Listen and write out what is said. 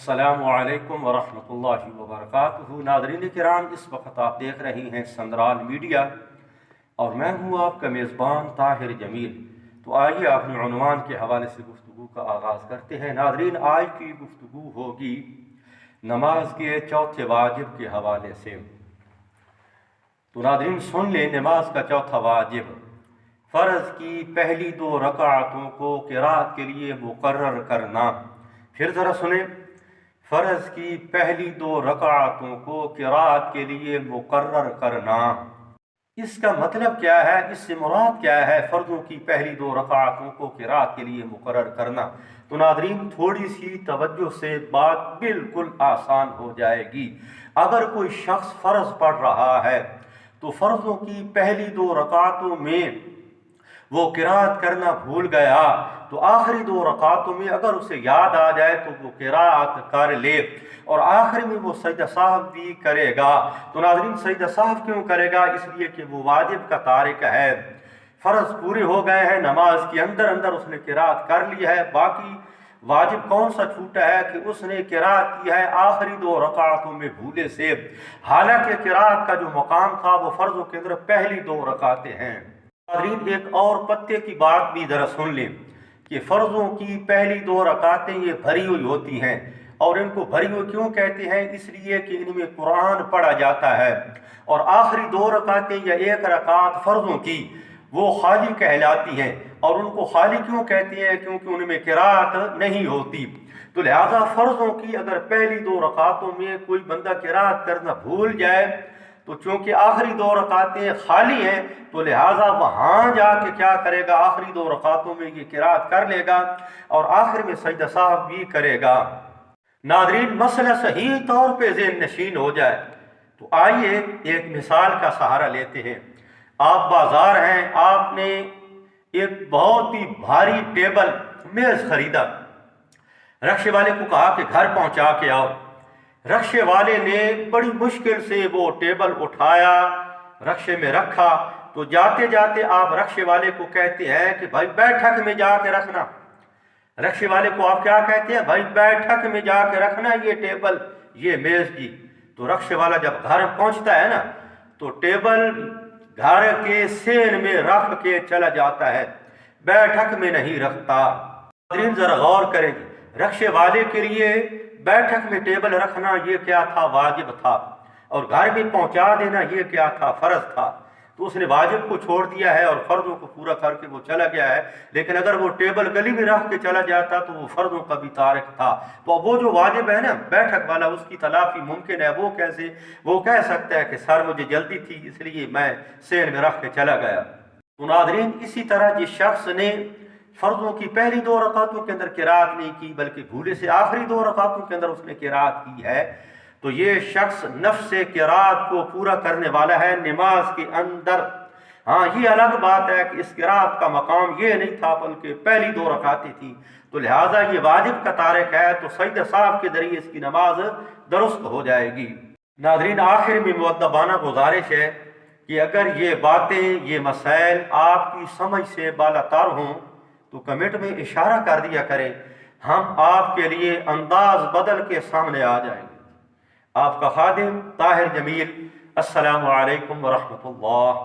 अस्सलामु अलैकुम वरहमतुल्लाहि वबरकातुहू। नाज़रीन किराम, इस वक्त आप देख रही हैं संदराल मीडिया और मैं हूँ आपका मेज़बान ताहिर जमील। तो आइए अपने उन्वान के हवाले से गुफ्तगू का आगाज़ करते हैं। नाज़रीन, आज की गुफ्तगू होगी नमाज के चौथे वाजिब के हवाले से। तो नाज़रीन सुन लें, नमाज का चौथा वाजिब फ़र्ज़ की पहली 2 रकातों को क़िराअत के लिए मुकर्रर करना। फिर ज़रा सुने, फ़र्ज़ की पहली 2 रकातों को क़िराअत के लिए मुकर्रर करना। इसका मतलब क्या है, इससे मुराद क्या है फ़र्ज़ों की पहली 2 रकातों को क़िराअत के लिए मुकर्रर करना? तो नाज़रीन थोड़ी सी तवज्जो से बात बिल्कुल आसान हो जाएगी। अगर कोई शख्स फ़र्ज़ पढ़ रहा है तो फ़र्ज़ों की पहली 2 रकातों में वो क़िराअत करना भूल गया तो आखिरी 2 रकातों में अगर उसे याद आ जाए तो वो क़िराअत कर ले और आखिर में वो सजदा साहब भी करेगा। तो नाज़रीन सजदा साहब क्यों करेगा? इसलिए कि वो वाजिब का तारिक है। फ़र्ज़ पूरे हो गए हैं, नमाज के अंदर अंदर उसने क़िराअत कर ली है। बाकी वाजिब कौन सा छूटा है कि उसने क़िराअत की है आखिरी 2 रकातों में भूले से। हालांकि क़िराअत का जो मकाम था वो फ़र्ज़ों के अंदर पहली 2 रकातें हैं। नाज़रीन एक और पत्ते की बात भी ज़रा सुन लें कि फ़र्ज़ों की पहली 2 रकातें ये भरी हुई होती हैं और इनको भरी हुई क्यों कहते हैं? इसलिए कि इनमें कुरान पढ़ा जाता है। और आखिरी 2 रकातें या 1 रकात फ़र्ज़ों की वो खाली कहलाती हैं। और उनको खाली क्यों कहते हैं? क्योंकि उनमें क़िराअत नहीं होती। तो लिहाजा फ़र्ज़ों की अगर पहली 2 रकातों में कोई बंदा क़िराअत करना भूल जाए तो चूँकि आखिरी 2 रकातें खाली हैं तो लिहाजा वहाँ जाके क्या करेगा, आखिरी 2 रकातों में ये क़िराअत कर लेगा और आखिर में सजदा साहब भी करेगा। नाज़रीन मसला सही तौर पे ज़हन नशीन हो जाए तो आइए एक मिसाल का सहारा लेते हैं। आप बाज़ार हैं, आपने एक बहुत ही भारी टेबल मेज़ ख़रीदा। रक्शे वाले को कहा कि घर पहुँचा के आओ। रक्शे वाले ने बड़ी मुश्किल से वो टेबल उठाया, रक्शे में रखा। तो जाते जाते आप रक्शे वाले को कहते हैं कि भाई बैठक में जाके रखना। रक्शे वाले को आप क्या कहते हैं? भाई बैठक में जाके रखना ये टेबल, ये मेज़ जी। तो रक्शे वाला जब घर पहुंचता है ना तो टेबल घर के सेन में रख के चला जाता है, बैठक में नहीं रखता। जरा गौर करें, रक्शे वाले के लिए बैठक में टेबल रखना ये क्या था? वाजिब था। और घर में पहुंचा देना ये क्या था? फर्ज था। तो उसने वाजिब को छोड़ दिया है और फर्जों को पूरा करके वो चला गया है। लेकिन अगर वो टेबल गली में रख के चला जाता तो वो फर्जों का भी तारिक था। तो वो जो वाजिब है ना बैठक वाला, उसकी तलाफी मुमकिन है। वो कैसे? वो कह सकता है कि सर मुझे जल्दी थी इसलिए मैं सेन में रख के चला गया। तो नाज़रीन इसी तरह जिस शख्स ने फ़र्ज़ों की पहली 2 रकातों के अंदर क़िराअत नहीं की बल्कि भूले से आखिरी 2 रकातों के अंदर उसने क़िराअत की है तो ये शख्स नफ्स क़िराअत को पूरा करने वाला है नमाज के अंदर। हाँ, ये अलग बात है कि इस क़िराअत का मकाम ये नहीं था बल्कि पहली 2 रकातें थी। तो लिहाजा ये वाजिब का तारिक है तो सजदा साहब के ज़रिए इसकी नमाज दुरुस्त हो जाएगी। नाज़रीन आखिर में मुअद्दबाना गुजारिश है कि अगर ये बातें, ये मसाइल आपकी समझ से बालातर हों तो कमेंट में इशारा कर दिया करें, हम आपके लिए अंदाज बदल के सामने आ जाएंगे। आपका खादिम ताहिर जमील। अस्सलामु अलैकुम वरहमतुल्लाह।